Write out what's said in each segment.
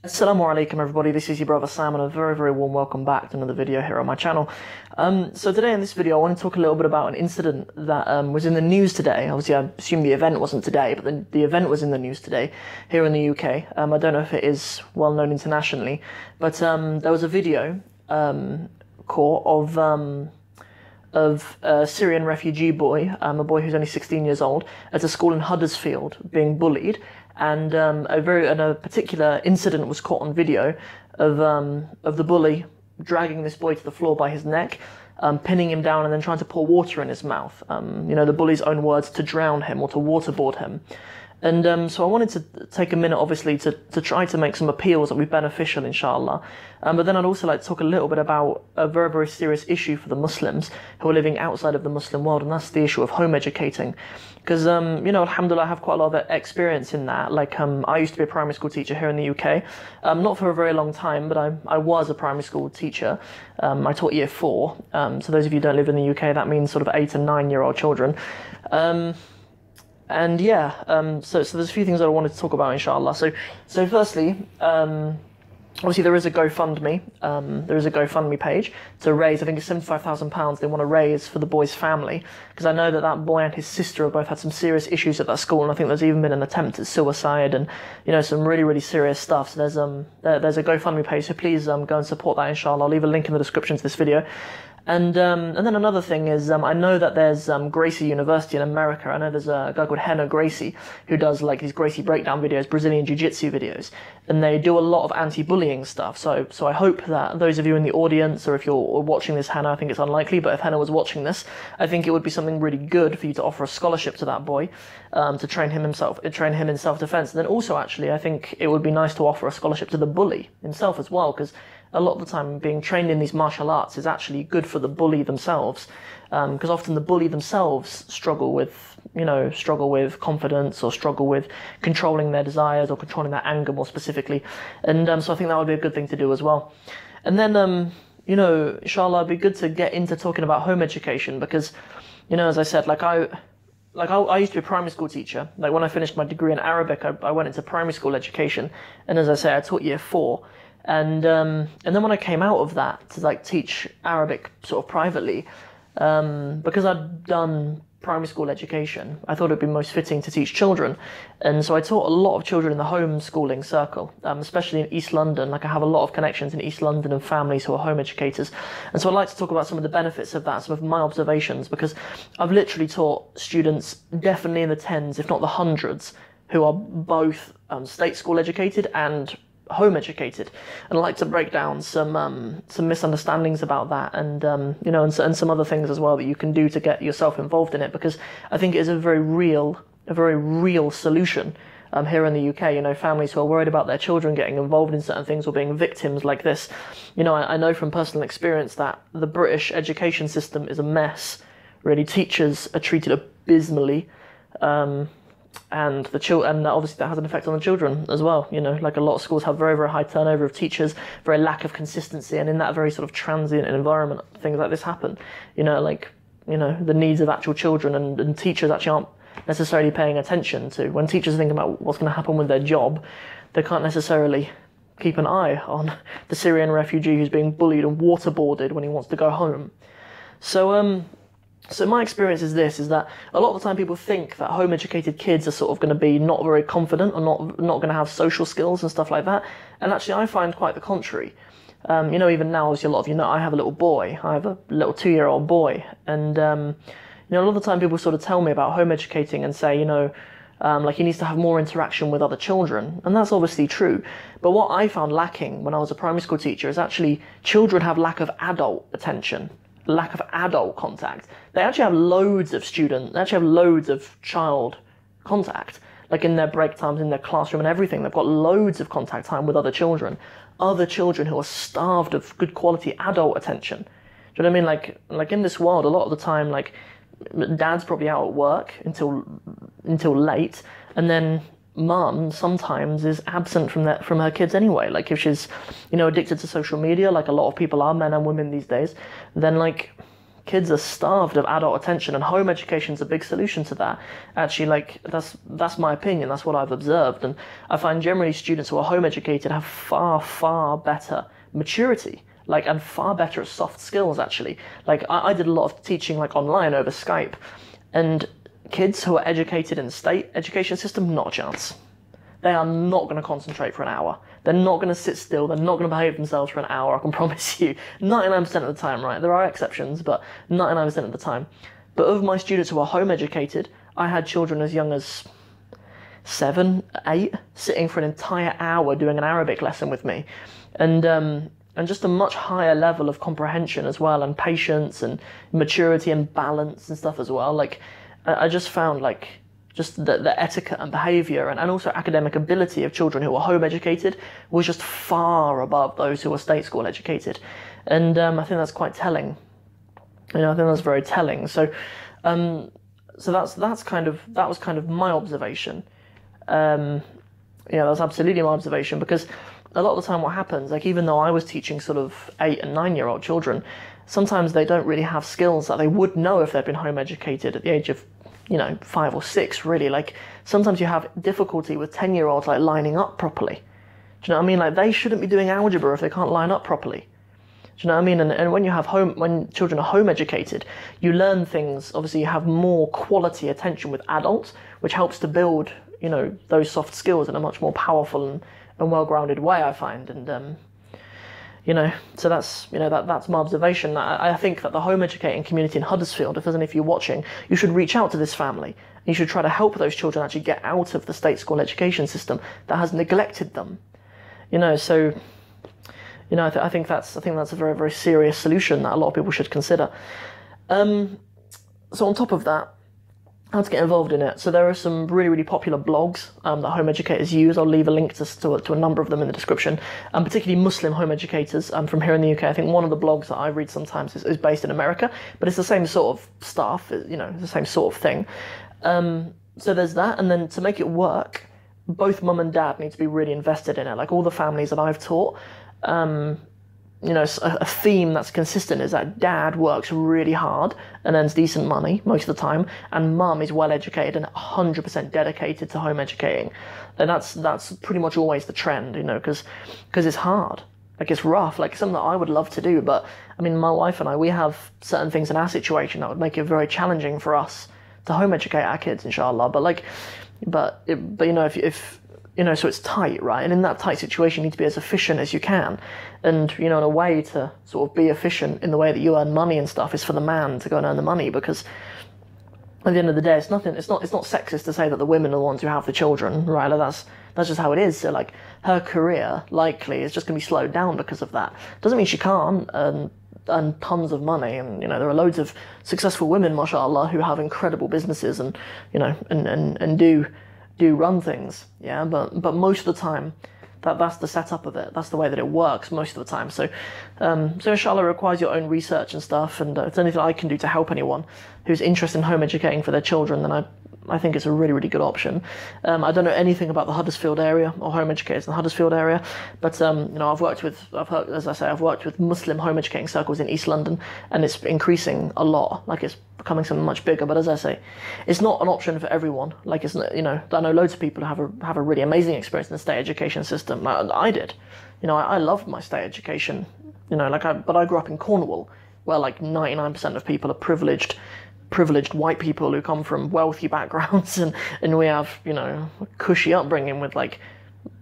Assalamu alaikum everybody, this is your brother Sam and a very warm welcome back to another video here on my channel. So today in this video I want to talk a little bit about an incident that was in the news today. Obviously I assume the event wasn't today, but the event was in the news today here in the UK. I don't know if it is well known internationally, but there was a video caught of a Syrian refugee boy, a boy who's only 16 years old, at a school in Huddersfield being bullied. And a particular incident was caught on video of the bully dragging this boy to the floor by his neck, pinning him down and then trying to pour water in his mouth. The bully's own words, to drown him or to waterboard him. And so I wanted to take a minute, obviously, to try to make some appeals that will be beneficial, Inshaa'Allah. But then I'd also like to talk a little bit about a very serious issue for the Muslims who are living outside of the Muslim world, and that's the issue of home educating. Because, alhamdulillah, I have quite a lot of experience in that. Like, I used to be a primary school teacher here in the UK. Not for a very long time, but I was a primary school teacher. I taught year 4. So those of you who don't live in the UK, that means sort of 8 and 9-year-old children. And yeah, so there's a few things that I wanted to talk about, Inshaa'Allah. So firstly, obviously there is a GoFundMe. There is a GoFundMe page to raise, I think it's £75,000 they want to raise for the boy's family. Because I know that boy and his sister have both had some serious issues at that school, and I think there's even been an attempt at suicide and, some really serious stuff. So there's a GoFundMe page, so please go and support that, Inshaa'Allah. I'll leave a link in the description to this video. And then another thing is, I know that there's Gracie University in America. I know there's a guy called Henna Gracie who does like these Gracie breakdown videos, Brazilian Jiu-Jitsu videos, and they do a lot of anti-bullying stuff. So I hope that those of you in the audience, or if you're watching this, Henna, I think it's unlikely, but if Henna was watching this, I think it would be something really good for you to offer a scholarship to that boy, to train him in self-defense. And then also, actually, I think it would be nice to offer a scholarship to the bully himself as well, because a lot of the time being trained in these martial arts is actually good for the bully themselves, because often the bully themselves struggle with confidence, or struggle with controlling their desires or controlling their anger more specifically. And so I think that would be a good thing to do as well. And then, Inshaa'Allah, it'd be good to get into talking about home education, because, as I said, I used to be a primary school teacher. Like when I finished my degree in Arabic, I went into primary school education, and as I say, I taught year 4. And then when I came out of that to teach Arabic sort of privately, because I'd done primary school education, I thought it'd be most fitting to teach children. And so I taught a lot of children in the homeschooling circle, especially in East London. Like I have a lot of connections in East London and families who are home educators. And so I'd like to talk about some of the benefits of that, some of my observations, because I've literally taught students definitely in the tens, if not the hundreds, who are both state school educated and home educated, and I'd like to break down some misunderstandings about that, and and some other things as well that you can do to get yourself involved in it, because I think it is a very real solution here in the UK. Families who are worried about their children getting involved in certain things or being victims like this. I know from personal experience that the British education system is a mess. Really, teachers are treated abysmally. And obviously that has an effect on the children as well. Like a lot of schools have very high turnover of teachers, very lack of consistency, and in that very sort of transient environment, things like this happen. The needs of actual children and teachers actually aren't necessarily paying attention to. When teachers think about what's going to happen with their job, they can't necessarily keep an eye on the Syrian refugee who's being bullied and waterboarded when he wants to go home. So my experience is that a lot of the time people think that home-educated kids are sort of going to be not very confident, or not going to have social skills and stuff like that. And actually I find quite the contrary. Even now, as a lot of you know, I have a little boy. I have a little 2-year-old boy. And, a lot of the time people sort of tell me about home educating and say, he needs to have more interaction with other children. And that's obviously true. But what I found lacking when I was a primary school teacher is actually children have lack of adult attention, lack of adult contact. They actually have loads of child contact, like in their break times, in their classroom and everything. They've got loads of contact time with other children who are starved of good quality adult attention. Do you know what I mean? Like in this world, a lot of the time, dad's probably out at work until late, and then mum sometimes is absent from her kids anyway. Like if she's addicted to social media, like a lot of people are, men and women these days, then kids are starved of adult attention, and home education is a big solution to that. Actually, like, that's my opinion, that's what I've observed, and I find generally students who are home educated have far better maturity, like, and far better at soft skills, actually. Like, I did a lot of teaching, like, online over Skype, and kids who are educated in the state education system, not a chance. They are not going to concentrate for an hour. They're not going to sit still. They're not going to behave themselves for an hour, I can promise you. 99% of the time, right? There are exceptions, but 99% of the time. But of my students who are home educated, I had children as young as 7, 8, sitting for an entire hour doing an Arabic lesson with me. And just a much higher level of comprehension as well, and patience and maturity and balance and stuff as well. Like, I just found, like, just the etiquette and behaviour and also academic ability of children who were home educated was just far above those who were state school educated. And I think that's quite telling. You know, I think that's very telling. So that was kind of my observation. That was absolutely my observation, because a lot of the time what happens, like, even though I was teaching sort of 8 and 9-year-old children, sometimes they don't really have skills that they would know if they'd been home educated at the age of, 5 or 6, really. Like, sometimes you have difficulty with 10-year-olds, like, lining up properly. Do you know what I mean? Like, they shouldn't be doing algebra if they can't line up properly. Do you know what I mean? And when children are home educated, you learn things. Obviously, you have more quality attention with adults, which helps to build, those soft skills in a much more powerful and well-grounded way, I find. And so that's my observation. I think that the home educating community in Huddersfield, if there's any of you watching, you should reach out to this family. You should try to help those children actually get out of the state school education system that has neglected them. I think that's a very, very serious solution that a lot of people should consider. So on top of that, how to get involved in it. So there are some really, really popular blogs that home educators use. I'll leave a link to a number of them in the description, particularly Muslim home educators from here in the UK. I think one of the blogs that I read sometimes is based in America, but it's the same sort of stuff, it's the same sort of thing. So there's that, and then to make it work, both mum and dad need to be really invested in it. Like, all the families that I've taught, a theme that's consistent is that dad works really hard and earns decent money most of the time, and mum is well educated and 100% dedicated to home educating. And that's pretty much always the trend, because it's hard. Like, it's rough, like, something that I would love to do, but I mean, my wife and I, we have certain things in our situation that would make it very challenging for us to home educate our kids, Inshaa'Allah. So it's tight, right? And in that tight situation, you need to be as efficient as you can. And, in a way to sort of be efficient in the way that you earn money and stuff is for the man to go and earn the money, because at the end of the day, it's not sexist to say that the women are the ones who have the children, right? Like, that's just how it is. So, like, her career likely is just going to be slowed down because of that. Doesn't mean she can't earn tons of money, and there are loads of successful women, mashallah, who have incredible businesses and and do run things, yeah, but most of the time that's the setup of it. That's the way that it works most of the time. So Inshaa'Allah requires your own research and stuff, and if there's anything I can do to help anyone who's interested in home educating for their children, then I think it's a really, really good option. I don't know anything about the Huddersfield area or home educators in the Huddersfield area, but I've worked with Muslim home educating circles in East London, and it's increasing a lot. Like, it's becoming something much bigger. But as I say, it's not an option for everyone. Like, it's I know loads of people who have a really amazing experience in the state education system. I did. I loved my state education. But I grew up in Cornwall, where like 99% of people are privileged white people who come from wealthy backgrounds, and we have, a cushy upbringing with like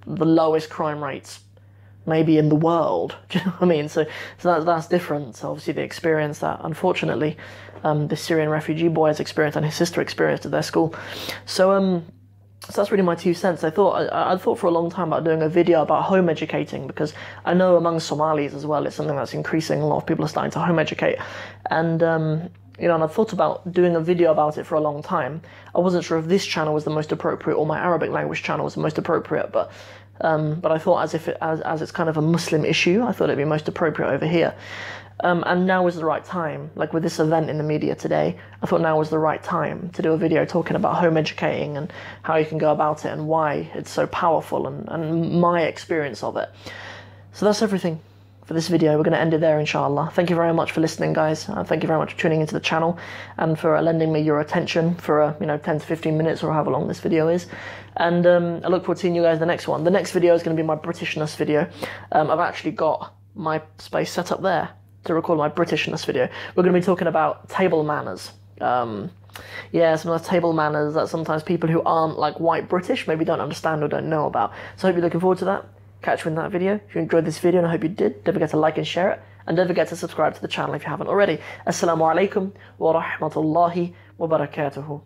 the lowest crime rates maybe in the world. Do you know what I mean? So that's different. So obviously the experience that unfortunately the Syrian refugee boy has experienced and his sister experienced at their school. So that's really my 2 cents. I thought for a long time about doing a video about home educating, because I know among Somalis as well, it's something that's increasing. A lot of people are starting to home educate, and and I thought about doing a video about it for a long time. I wasn't sure if this channel was the most appropriate or my Arabic language channel was the most appropriate, but I thought as it's kind of a Muslim issue, I thought it'd be most appropriate over here. And now is the right time. Like, with this event in the media today, I thought now was the right time to do a video talking about home educating and how you can go about it and why it's so powerful and my experience of it. So that's everything for this video. We're going to end it there, inshallah. Thank you very much for listening, guys. Thank you very much for tuning into the channel and for lending me your attention for 10 to 15 minutes or however long this video is. And I look forward to seeing you guys in the next one. The next video is going to be my Britishness video. I've actually got my space set up there to record my Britishness video. We're going to be talking about table manners. Yeah, some of the table manners that sometimes people who aren't like white British maybe don't understand or don't know about. So I hope you're looking forward to that. Catch you in that video. If you enjoyed this video, and I hope you did, don't forget to like and share it. And don't forget to subscribe to the channel if you haven't already. Assalamu alaikum wa rahmatullahi wa barakatuhu.